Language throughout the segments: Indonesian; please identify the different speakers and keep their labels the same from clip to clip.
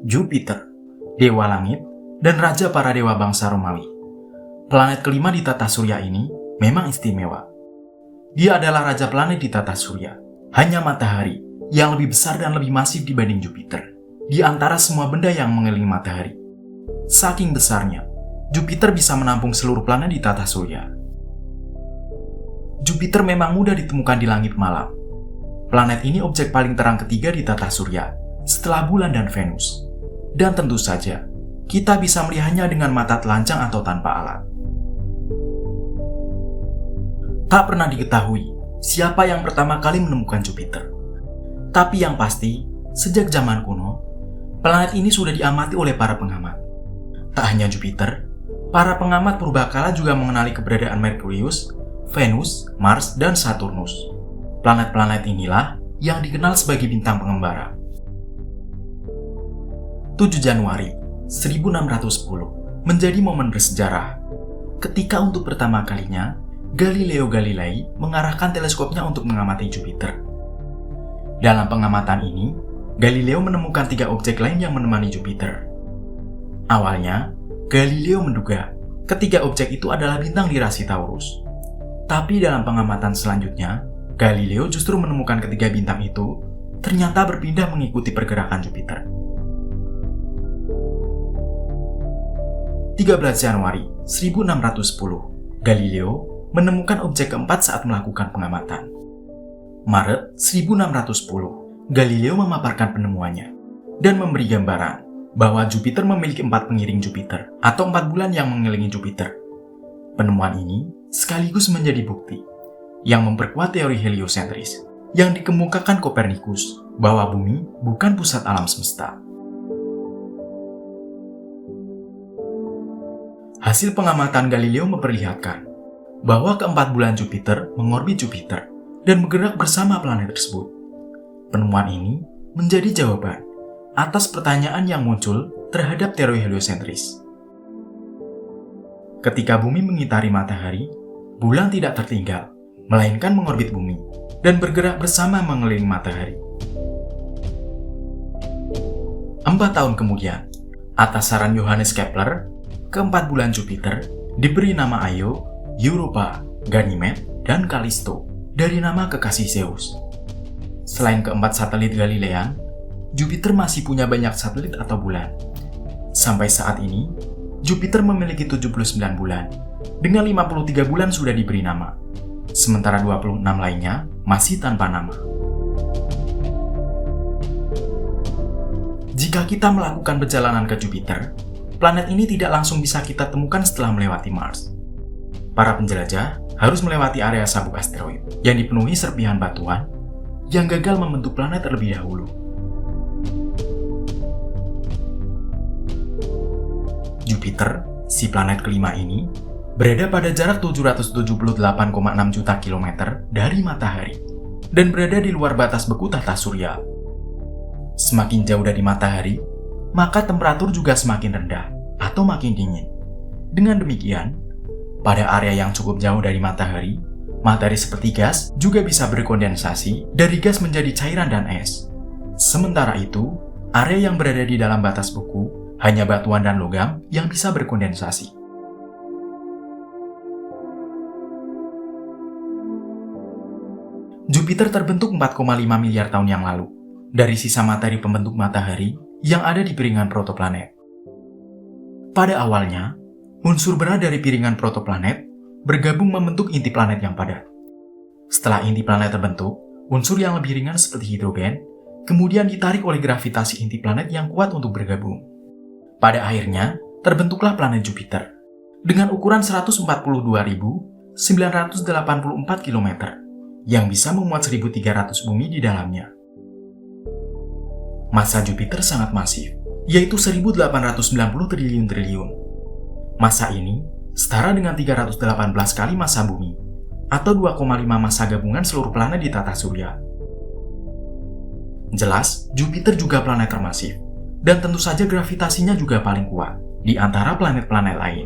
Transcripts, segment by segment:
Speaker 1: Jupiter, dewa langit, dan raja para dewa bangsa Romawi. Planet kelima di tata surya ini memang istimewa. Dia adalah raja planet di tata surya. Hanya matahari yang lebih besar dan lebih masif dibanding Jupiter di antara semua benda yang mengelilingi matahari. Saking besarnya, Jupiter bisa menampung seluruh planet di tata surya. Jupiter memang mudah ditemukan di langit malam. Planet ini objek paling terang ketiga di tata surya, setelah bulan dan Venus. Dan tentu saja, kita bisa melihatnya dengan mata telanjang atau tanpa alat. Tak pernah diketahui siapa yang pertama kali menemukan Jupiter. Tapi yang pasti, sejak zaman kuno, planet ini sudah diamati oleh para pengamat. Tak hanya Jupiter, para pengamat purbakala juga mengenali keberadaan Merkurius, Venus, Mars, dan Saturnus. Planet-planet inilah yang dikenal sebagai bintang pengembara. 7 Januari 1610 menjadi momen bersejarah ketika untuk pertama kalinya Galileo Galilei mengarahkan teleskopnya untuk mengamati Jupiter. Dalam pengamatan ini, Galileo menemukan 3 objek lain yang menemani Jupiter. Awalnya, Galileo menduga ketiga objek itu adalah bintang di rasi Taurus. Tapi dalam pengamatan selanjutnya, Galileo justru menemukan ketiga bintang itu ternyata berpindah mengikuti pergerakan Jupiter. 13 Januari 1610, Galileo menemukan objek keempat saat melakukan pengamatan. Maret 1610, Galileo memaparkan penemuannya dan memberi gambaran bahwa Jupiter memiliki 4 pengiring Jupiter atau 4 bulan yang mengelilingi Jupiter. Penemuan ini sekaligus menjadi bukti yang memperkuat teori heliosentris yang dikemukakan Kopernikus bahwa bumi bukan pusat alam semesta. Hasil pengamatan Galileo memperlihatkan bahwa keempat bulan Jupiter mengorbit Jupiter dan bergerak bersama planet tersebut. Penemuan ini menjadi jawaban atas pertanyaan yang muncul terhadap teori heliosentris. Ketika bumi mengitari matahari, bulan tidak tertinggal, melainkan mengorbit bumi dan bergerak bersama mengelilingi matahari. 4 tahun kemudian, atas saran Johannes Kepler, keempat bulan Jupiter diberi nama Io, Europa, Ganymede, dan Callisto dari nama kekasih Zeus. Selain keempat satelit Galilean, Jupiter masih punya banyak satelit atau bulan. Sampai saat ini, Jupiter memiliki 79 bulan, dengan 53 bulan sudah diberi nama, sementara 26 lainnya masih tanpa nama. Jika kita melakukan perjalanan ke Jupiter, planet ini tidak langsung bisa kita temukan setelah melewati Mars. Para penjelajah harus melewati area sabuk asteroid yang dipenuhi serpihan batuan yang gagal membentuk planet terlebih dahulu. Jupiter, si planet kelima ini, berada pada jarak 778,6 juta kilometer dari matahari dan berada di luar batas beku tata surya. Semakin jauh dari matahari, maka temperatur juga semakin rendah atau makin dingin. Dengan demikian, pada area yang cukup jauh dari matahari, materi seperti gas juga bisa berkondensasi dari gas menjadi cairan dan es. Sementara itu, area yang berada di dalam batas beku hanya batuan dan logam yang bisa berkondensasi. Jupiter terbentuk 4,5 miliar tahun yang lalu dari sisa materi pembentuk matahari yang ada di piringan protoplanet. Pada awalnya, unsur berat dari piringan protoplanet bergabung membentuk inti planet yang padat. Setelah inti planet terbentuk, unsur yang lebih ringan seperti hidrogen kemudian ditarik oleh gravitasi inti planet yang kuat untuk bergabung. Pada akhirnya, terbentuklah planet Jupiter dengan ukuran 142.984 km yang bisa memuat 1.300 bumi di dalamnya. Massa Jupiter sangat masif, yaitu 1.890 triliun. Massa ini setara dengan 318 kali massa bumi, atau 2,5 massa gabungan seluruh planet di tata surya. Jelas, Jupiter juga planet termasif, dan tentu saja gravitasinya juga paling kuat di antara planet-planet lain.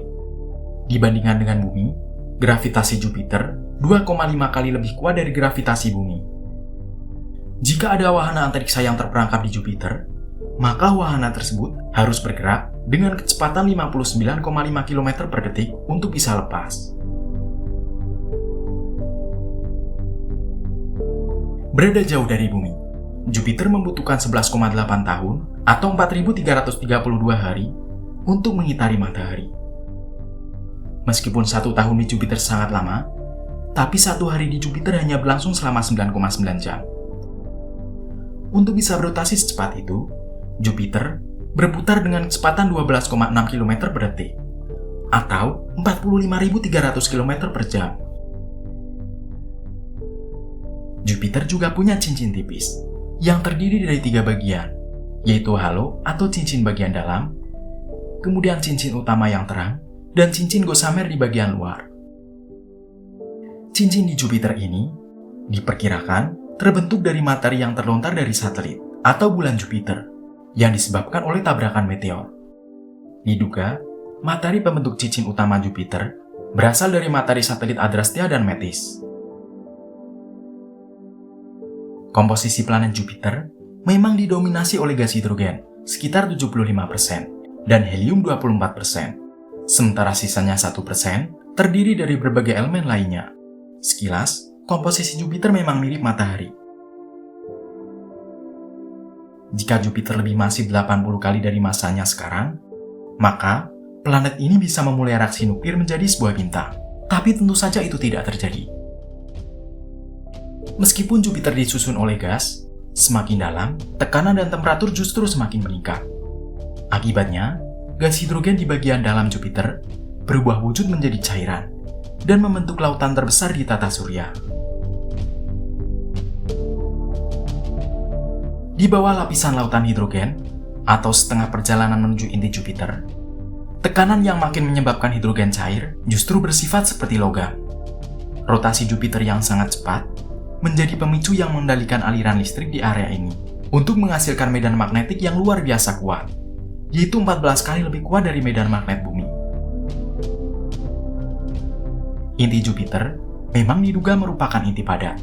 Speaker 1: Dibandingkan dengan bumi, gravitasi Jupiter 2,5 kali lebih kuat dari gravitasi bumi. Jika ada wahana antariksa yang terperangkap di Jupiter, maka wahana tersebut harus bergerak dengan kecepatan 59,5 km per detik untuk bisa lepas. Berada jauh dari bumi, Jupiter membutuhkan 11,8 tahun atau 4.332 hari untuk mengitari matahari. Meskipun 1 tahun di Jupiter sangat lama, tapi 1 hari di Jupiter hanya berlangsung selama 9,9 jam. Untuk bisa berotasi secepat itu, Jupiter berputar dengan kecepatan 12,6 km per detik, atau 45.300 km per jam. Jupiter juga punya cincin tipis, yang terdiri dari 3 bagian, yaitu halo atau cincin bagian dalam, kemudian cincin utama yang terang, dan cincin Gossamer di bagian luar. Cincin di Jupiter ini diperkirakan terbentuk dari materi yang terlontar dari satelit atau bulan Jupiter yang disebabkan oleh tabrakan meteor. Diduga, materi pembentuk cincin utama Jupiter berasal dari materi satelit Adrastea dan Metis. Komposisi planet Jupiter memang didominasi oleh gas hidrogen sekitar 75% dan helium 24%, sementara sisanya 1% terdiri dari berbagai elemen lainnya. Sekilas, komposisi Jupiter memang mirip matahari. Jika Jupiter lebih masif 80 kali dari masanya sekarang, maka planet ini bisa memulai reaksi nuklir menjadi sebuah bintang. Tapi tentu saja itu tidak terjadi. Meskipun Jupiter disusun oleh gas, semakin dalam, tekanan dan temperatur justru semakin meningkat. Akibatnya, gas hidrogen di bagian dalam Jupiter berubah wujud menjadi cairan dan membentuk lautan terbesar di tata surya. Di bawah lapisan lautan hidrogen, atau setengah perjalanan menuju inti Jupiter, tekanan yang makin menyebabkan hidrogen cair justru bersifat seperti logam. Rotasi Jupiter yang sangat cepat menjadi pemicu yang mengendalikan aliran listrik di area ini untuk menghasilkan medan magnetik yang luar biasa kuat, yaitu 14 kali lebih kuat dari medan magnet bumi. Inti Jupiter memang diduga merupakan inti padat,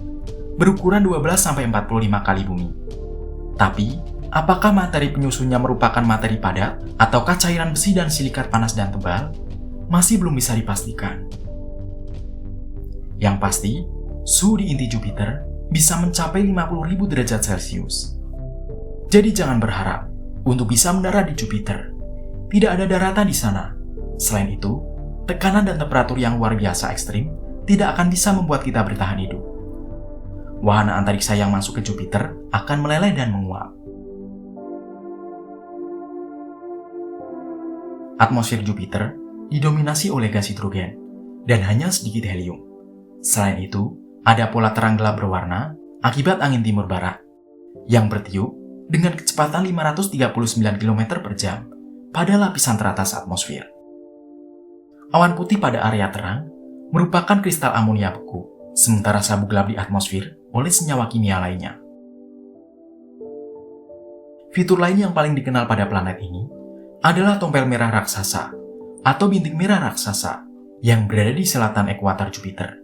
Speaker 1: berukuran 12-45 kali bumi. Tapi, apakah materi penyusunnya merupakan materi padat ataukah cairan besi dan silikat panas dan tebal? Masih belum bisa dipastikan. Yang pasti, suhu di inti Jupiter bisa mencapai 50.000 derajat Celcius. Jadi jangan berharap untuk bisa mendarat di Jupiter. Tidak ada daratan di sana. Selain itu, tekanan dan temperatur yang luar biasa ekstrim tidak akan bisa membuat kita bertahan hidup. Wahana antariksa yang masuk ke Jupiter akan meleleh dan menguap. Atmosfer Jupiter didominasi oleh gas hidrogen dan hanya sedikit helium. Selain itu, ada pola terang gelap berwarna akibat angin timur barat yang bertiup dengan kecepatan 539 km per jam pada lapisan teratas atmosfer. Awan putih pada area terang merupakan kristal amonia beku, sementara sabu gelap di atmosfer oleh senyawa kimia lainnya. Fitur lain yang paling dikenal pada planet ini adalah tompel merah raksasa atau bintik merah raksasa yang berada di selatan ekuator Jupiter.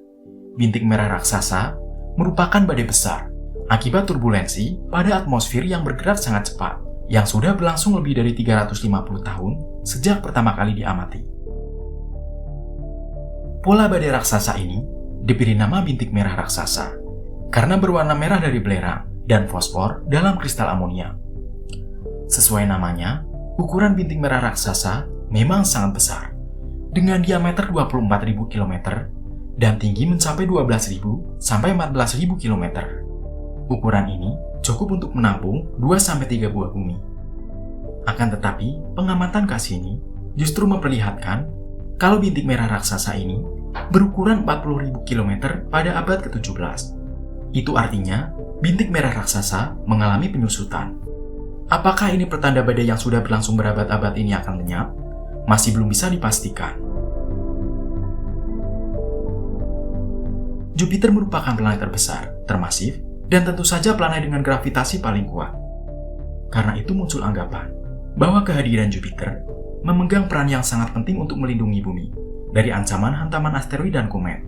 Speaker 1: Bintik merah raksasa merupakan badai besar akibat turbulensi pada atmosfer yang bergerak sangat cepat yang sudah berlangsung lebih dari 350 tahun sejak pertama kali diamati. Pola badai raksasa ini diberi nama bintik merah raksasa karena berwarna merah dari belerang dan fosfor dalam kristal amonia. Sesuai namanya, ukuran bintik merah raksasa memang sangat besar, dengan diameter 24.000 km dan tinggi mencapai 12.000 sampai 14.000 km. Ukuran ini cukup untuk menampung 2-3 buah bumi. Akan tetapi, pengamatan Cassini justru memperlihatkan kalau bintik merah raksasa ini berukuran 40.000 km pada abad ke-17. Itu artinya, bintik merah raksasa mengalami penyusutan. Apakah ini pertanda badai yang sudah berlangsung berabad-abad ini akan lenyap? Masih belum bisa dipastikan. Jupiter merupakan planet terbesar, termasif, dan tentu saja planet dengan gravitasi paling kuat. Karena itu muncul anggapan bahwa kehadiran Jupiter memegang peran yang sangat penting untuk melindungi bumi dari ancaman hantaman asteroid dan komet.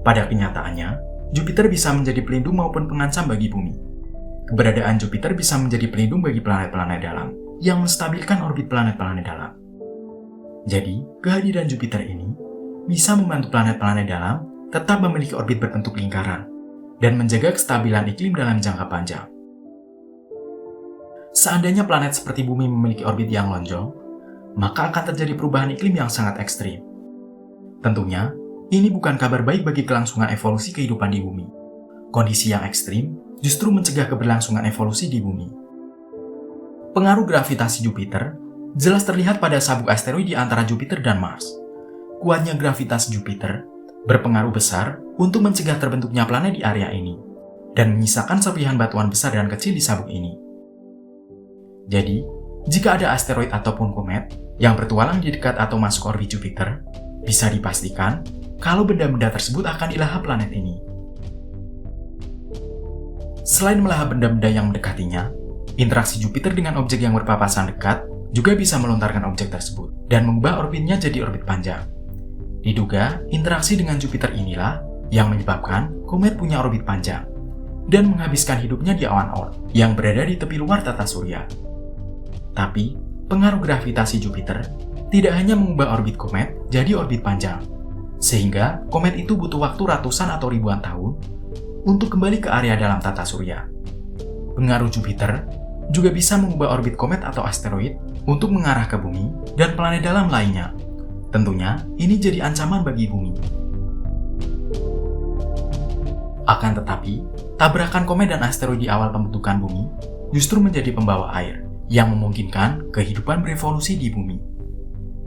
Speaker 1: Pada kenyataannya, Jupiter bisa menjadi pelindung maupun pengancam bagi bumi. keberadaan Jupiter bisa menjadi pelindung bagi planet-planet dalam yang menstabilkan orbit planet-planet dalam. Jadi, kehadiran Jupiter ini bisa membantu planet-planet dalam tetap memiliki orbit berbentuk lingkaran dan menjaga kestabilan iklim dalam jangka panjang. Seandainya planet seperti Bumi memiliki orbit yang lonjong, maka akan terjadi perubahan iklim yang sangat ekstrim. Tentunya, ini bukan kabar baik bagi kelangsungan evolusi kehidupan di Bumi. Kondisi yang ekstrim justru mencegah keberlangsungan evolusi di Bumi. Pengaruh gravitasi Jupiter jelas terlihat pada sabuk asteroid di antara Jupiter dan Mars. Kuatnya gravitasi Jupiter berpengaruh besar untuk mencegah terbentuknya planet di area ini dan menyisakan serpihan batuan besar dan kecil di sabuk ini. Jadi, jika ada asteroid ataupun komet yang bertualang di dekat atau masuk orbit Jupiter, bisa dipastikan kalau benda-benda tersebut akan dilahap planet ini. Selain melahap benda-benda yang mendekatinya, interaksi Jupiter dengan objek yang berpapasan dekat juga bisa melontarkan objek tersebut dan mengubah orbitnya jadi orbit panjang. Diduga, interaksi dengan Jupiter inilah yang menyebabkan komet punya orbit panjang dan menghabiskan hidupnya di awan Oort yang berada di tepi luar tata surya. Tapi, pengaruh gravitasi Jupiter tidak hanya mengubah orbit komet jadi orbit panjang, sehingga komet itu butuh waktu ratusan atau ribuan tahun untuk kembali ke area dalam tata surya. Pengaruh Jupiter juga bisa mengubah orbit komet atau asteroid untuk mengarah ke Bumi dan planet dalam lainnya. Tentunya, ini jadi ancaman bagi Bumi. Akan tetapi, tabrakan komet dan asteroid di awal pembentukan Bumi justru menjadi pembawa air yang memungkinkan kehidupan berevolusi di Bumi.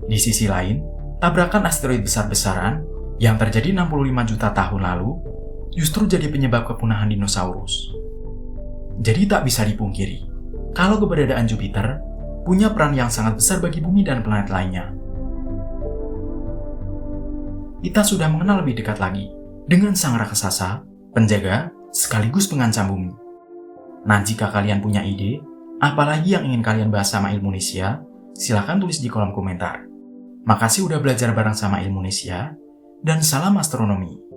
Speaker 1: Di sisi lain, tabrakan asteroid besar-besaran yang terjadi 65 juta tahun lalu justru jadi penyebab kepunahan dinosaurus. Jadi tak bisa dipungkiri, kalau keberadaan Jupiter punya peran yang sangat besar bagi Bumi dan planet lainnya. Kita sudah mengenal lebih dekat lagi dengan sang raksasa, penjaga, sekaligus pengancam Bumi. Nah, jika kalian punya ide, apalagi yang ingin kalian bahas sama Ilmunesia, silahkan tulis di kolom komentar. Makasih udah belajar bareng sama Ilmunesia, dan salam astronomi.